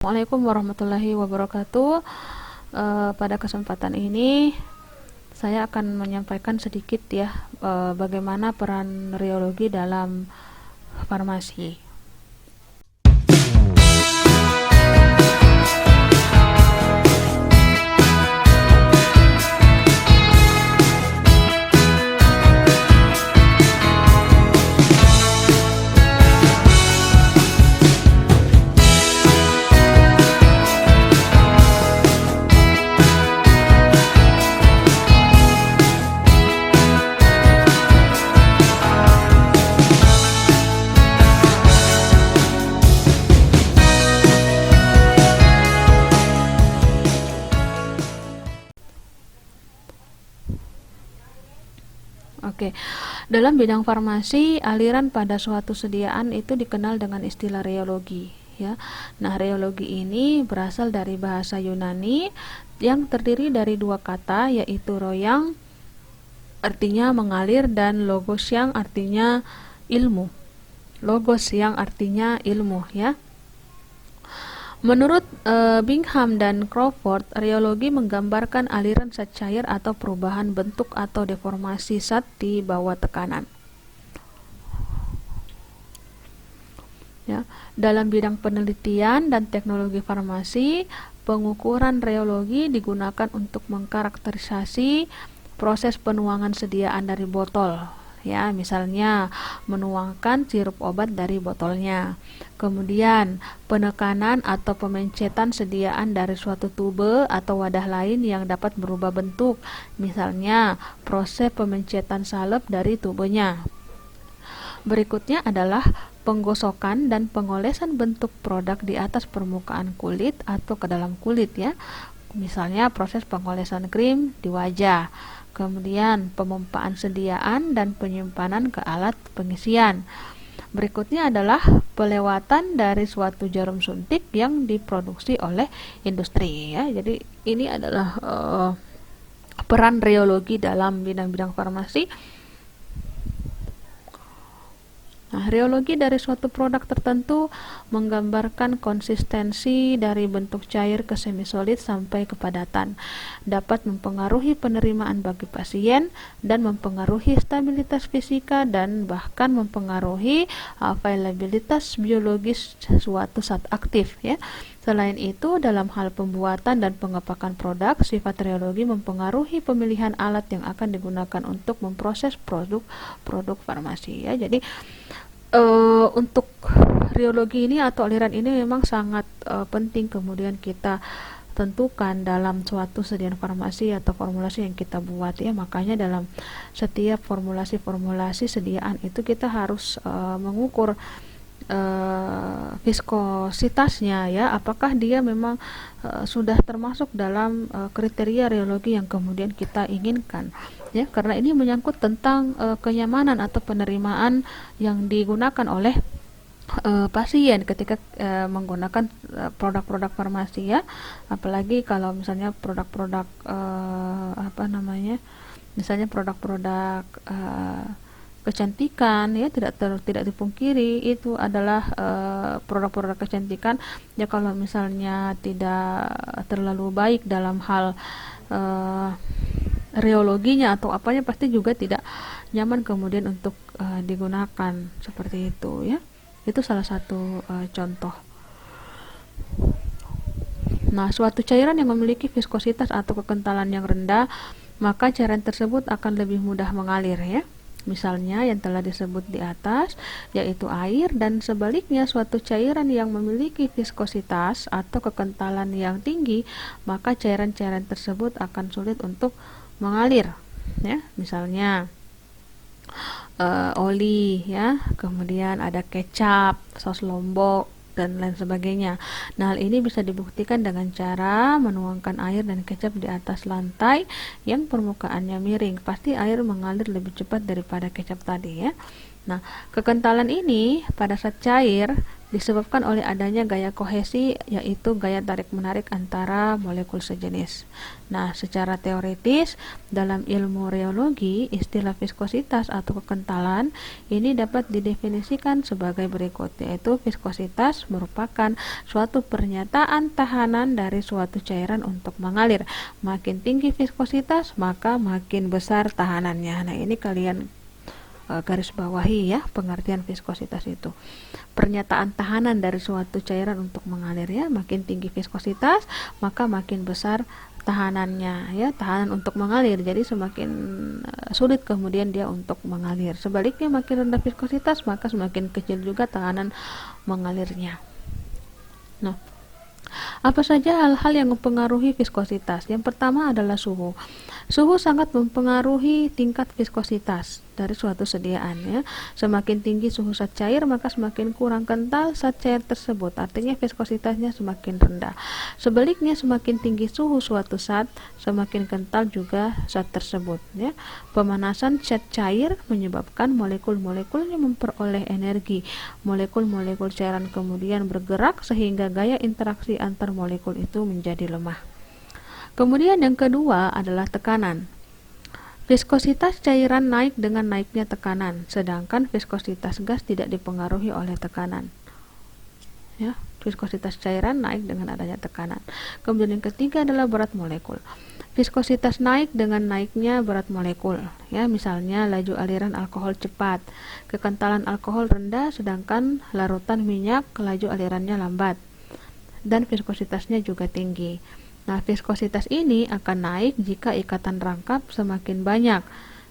Assalamualaikum warahmatullahi wabarakatuh. Pada kesempatan ini saya akan menyampaikan sedikit ya bagaimana peran rheologi dalam farmasi. Oke, dalam bidang farmasi, aliran pada suatu sediaan itu dikenal dengan istilah rheologi. Ya, nah rheologi ini berasal dari bahasa Yunani yang terdiri dari dua kata, yaitu royang, artinya mengalir, dan logos yang artinya ilmu. Logos yang artinya ilmu, ya. Menurut Bingham dan Crawford, rheologi menggambarkan aliran zat cair atau perubahan bentuk atau deformasi zat di bawah tekanan. Ya, dalam bidang penelitian dan teknologi farmasi, pengukuran rheologi digunakan untuk mengkarakterisasi proses penuangan sediaan dari botol. Ya, misalnya menuangkan sirup obat dari botolnya. Kemudian penekanan atau pemencetan sediaan dari suatu tube atau wadah lain yang dapat berubah bentuk, misalnya proses pemencetan salep dari tubenya. Berikutnya adalah penggosokan dan pengolesan bentuk produk di atas permukaan kulit atau ke dalam kulit, ya. Misalnya proses pengolesan krim di wajah. Kemudian pemompaan sediaan dan penyimpanan ke alat pengisian. Berikutnya adalah pelewatan dari suatu jarum suntik yang diproduksi oleh industri, ya. Jadi ini adalah peran rheologi dalam bidang-bidang farmasi. Nah, rheologi dari suatu produk tertentu menggambarkan konsistensi dari bentuk cair ke semisolid sampai kepadatan, dapat mempengaruhi penerimaan bagi pasien dan mempengaruhi stabilitas fisika dan bahkan mempengaruhi availabilitas biologis suatu zat aktif, ya. Selain itu, dalam hal pembuatan dan pengepakan produk, sifat rheologi mempengaruhi pemilihan alat yang akan digunakan untuk memproses produk farmasi, ya. Jadi untuk rheologi ini atau aliran ini memang sangat penting kemudian kita tentukan dalam suatu sediaan farmasi atau formulasi yang kita buat, ya. Makanya dalam setiap formulasi sediaan itu kita harus mengukur viskositasnya, ya, apakah dia memang sudah termasuk dalam kriteria rheologi yang kemudian kita inginkan, ya, karena ini menyangkut tentang kenyamanan atau penerimaan yang digunakan oleh pasien ketika menggunakan produk-produk farmasi, ya, apalagi kalau misalnya produk-produk misalnya produk-produk kecantikan, ya, tidak dipungkiri itu adalah produk-produk kecantikan, ya. Kalau misalnya tidak terlalu baik dalam hal rheologinya atau apanya, pasti juga tidak nyaman kemudian untuk digunakan seperti itu, ya. Itu salah satu contoh. Nah, suatu cairan yang memiliki viskositas atau kekentalan yang rendah, maka cairan tersebut akan lebih mudah mengalir, ya. Misalnya yang telah disebut di atas, yaitu air, dan sebaliknya suatu cairan yang memiliki viskositas atau kekentalan yang tinggi, maka cairan-cairan tersebut akan sulit untuk mengalir, ya. Misalnya oli, ya, kemudian ada kecap, saus lombok, dan lain sebagainya. Nah, hal ini bisa dibuktikan dengan cara menuangkan air dan kecap di atas lantai yang permukaannya miring. Pasti air mengalir lebih cepat daripada kecap tadi, ya. Nah, kekentalan ini pada saat cair disebabkan oleh adanya gaya kohesi, yaitu gaya tarik-menarik antara molekul sejenis. Nah, secara teoritis, dalam ilmu reologi, istilah viskositas atau kekentalan ini dapat didefinisikan sebagai berikut, yaitu viskositas merupakan suatu pernyataan tahanan dari suatu cairan untuk mengalir. Makin tinggi viskositas, maka makin besar tahanannya. Nah, ini kalian garis bawahi ya pengertian viskositas itu. Pernyataan tahanan dari suatu cairan untuk mengalir ya, makin tinggi viskositas maka makin besar tahanannya ya, tahanan untuk mengalir. Jadi semakin sulit kemudian dia untuk mengalir. Sebaliknya makin rendah viskositas maka semakin kecil juga tahanan mengalirnya. Nah, apa saja hal-hal yang mempengaruhi viskositas? Yang pertama adalah suhu. Suhu sangat mempengaruhi tingkat viskositas dari suatu sediaan ya. Semakin tinggi suhu zat cair maka semakin kurang kental zat cair tersebut. Artinya viskositasnya semakin rendah. Sebaliknya semakin tinggi suhu suatu zat, semakin kental juga zat tersebut ya. Pemanasan zat cair menyebabkan molekul-molekulnya memperoleh energi. Molekul-molekul cairan kemudian bergerak sehingga gaya interaksi antar molekul itu menjadi lemah. Kemudian yang kedua adalah tekanan. Viskositas cairan naik dengan naiknya tekanan, sedangkan viskositas gas tidak dipengaruhi oleh tekanan. Ya, viskositas cairan naik dengan adanya tekanan. Kemudian yang ketiga adalah berat molekul. Viskositas naik dengan naiknya berat molekul. Ya, misalnya laju aliran alkohol cepat, kekentalan alkohol rendah, sedangkan larutan minyak laju alirannya lambat, dan viskositasnya juga tinggi. Nah, viskositas ini akan naik jika ikatan rangkap semakin banyak,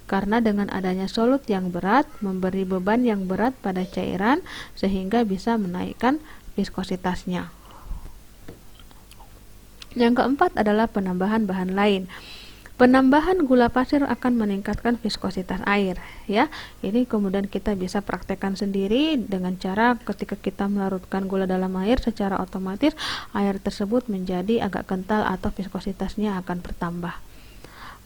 karena dengan adanya solut yang berat memberi beban yang berat pada cairan sehingga bisa menaikkan viskositasnya. Yang keempat adalah penambahan bahan lain. Penambahan gula pasir akan meningkatkan viskositas air ya. Ini kemudian kita bisa praktekkan sendiri dengan cara ketika kita melarutkan gula dalam air, secara otomatis air tersebut menjadi agak kental atau viskositasnya akan bertambah.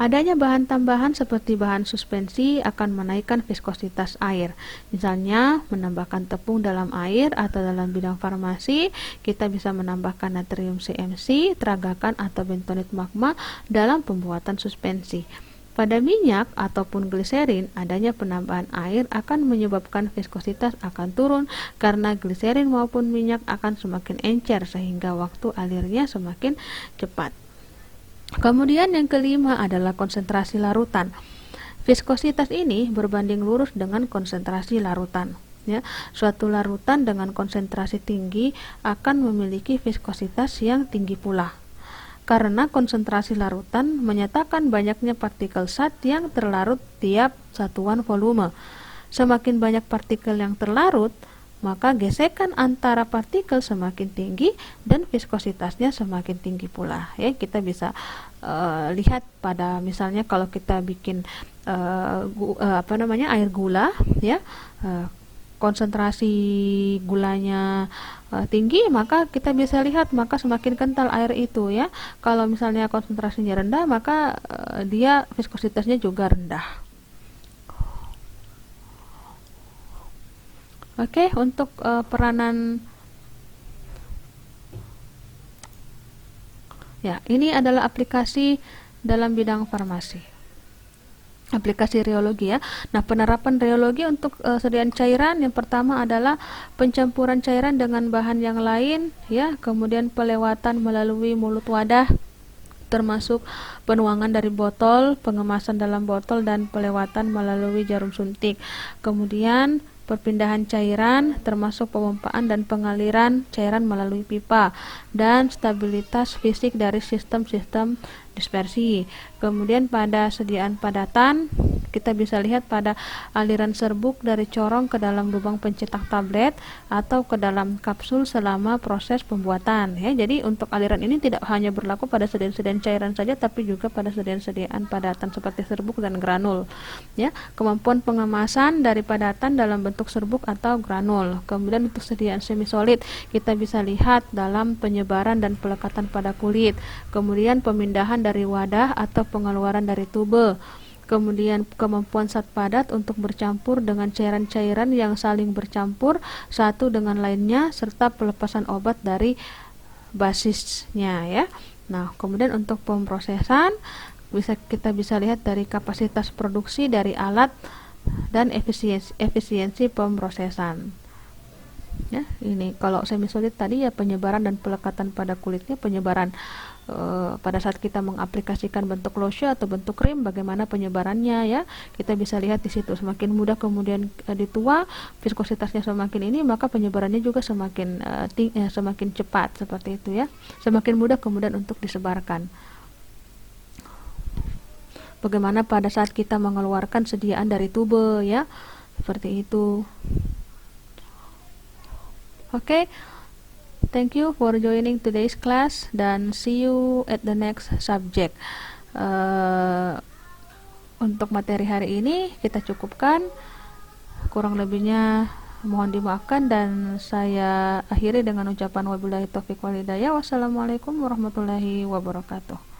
Adanya bahan tambahan seperti bahan suspensi akan menaikkan viskositas air. Misalnya menambahkan tepung dalam air, atau dalam bidang farmasi kita bisa menambahkan natrium CMC, tragakan atau bentonit magma dalam pembuatan suspensi. Pada minyak ataupun gliserin, adanya penambahan air akan menyebabkan viskositas akan turun karena gliserin maupun minyak akan semakin encer sehingga waktu alirnya semakin cepat. Kemudian yang kelima adalah konsentrasi larutan. Viskositas ini berbanding lurus dengan konsentrasi larutan. Ya, suatu larutan dengan konsentrasi tinggi akan memiliki viskositas yang tinggi pula. Karena konsentrasi larutan menyatakan banyaknya partikel zat yang terlarut tiap satuan volume. Semakin banyak partikel yang terlarut, maka gesekan antara partikel semakin tinggi dan viskositasnya semakin tinggi pula. Ya, kita bisa lihat pada misalnya kalau kita bikin air gula, ya, konsentrasi gulanya tinggi, maka kita bisa lihat maka semakin kental air itu ya. Kalau misalnya konsentrasinya rendah, maka dia viskositasnya juga rendah. Oke, untuk peranan ya, ini adalah aplikasi dalam bidang farmasi. Aplikasi reologi ya. Nah, penerapan reologi untuk sediaan cairan yang pertama adalah pencampuran cairan dengan bahan yang lain ya, kemudian pelewatan melalui mulut wadah termasuk penuangan dari botol, pengemasan dalam botol, dan pelewatan melalui jarum suntik. Kemudian perpindahan cairan termasuk pemompaan dan pengaliran cairan melalui pipa, dan stabilitas fisik dari sistem-sistem dispersi. Kemudian pada sediaan padatan kita bisa lihat pada aliran serbuk dari corong ke dalam lubang pencetak tablet atau ke dalam kapsul selama proses pembuatan ya. Jadi untuk aliran ini tidak hanya berlaku pada sediaan-sediaan cairan saja, tapi juga pada sediaan-sediaan padatan seperti serbuk dan granul ya. Kemampuan pengemasan dari padatan dalam bentuk serbuk atau granul. Kemudian untuk sediaan semisolid kita bisa lihat dalam penyebaran dan pelekatan pada kulit. Kemudian pemindahan dari wadah atau pengeluaran dari tube. kemudian kemampuan zat padat untuk bercampur dengan cairan-cairan yang saling bercampur satu dengan lainnya, serta pelepasan obat dari basisnya ya. Nah, kemudian untuk pemrosesan kita bisa lihat dari kapasitas produksi dari alat dan efisiensi pemrosesan. Ya, ini kalau semi-solid tadi ya penyebaran dan pelekatan pada kulitnya, penyebaran pada saat kita mengaplikasikan bentuk lotion atau bentuk krim, bagaimana penyebarannya ya, kita bisa lihat di situ. Semakin mudah kemudian ditua, viskositasnya semakin ini, maka penyebarannya juga semakin semakin cepat, seperti itu ya, semakin mudah kemudian untuk disebarkan. Bagaimana pada saat kita mengeluarkan sediaan dari tube ya, seperti itu. Oke, thank you for joining today's class dan see you at the next subject. Untuk materi hari ini kita cukupkan, kurang lebihnya mohon dimaafkan, dan saya akhiri dengan ucapan wabillahi taufiq wal hidayah. Wassalamualaikum warahmatullahi wabarakatuh.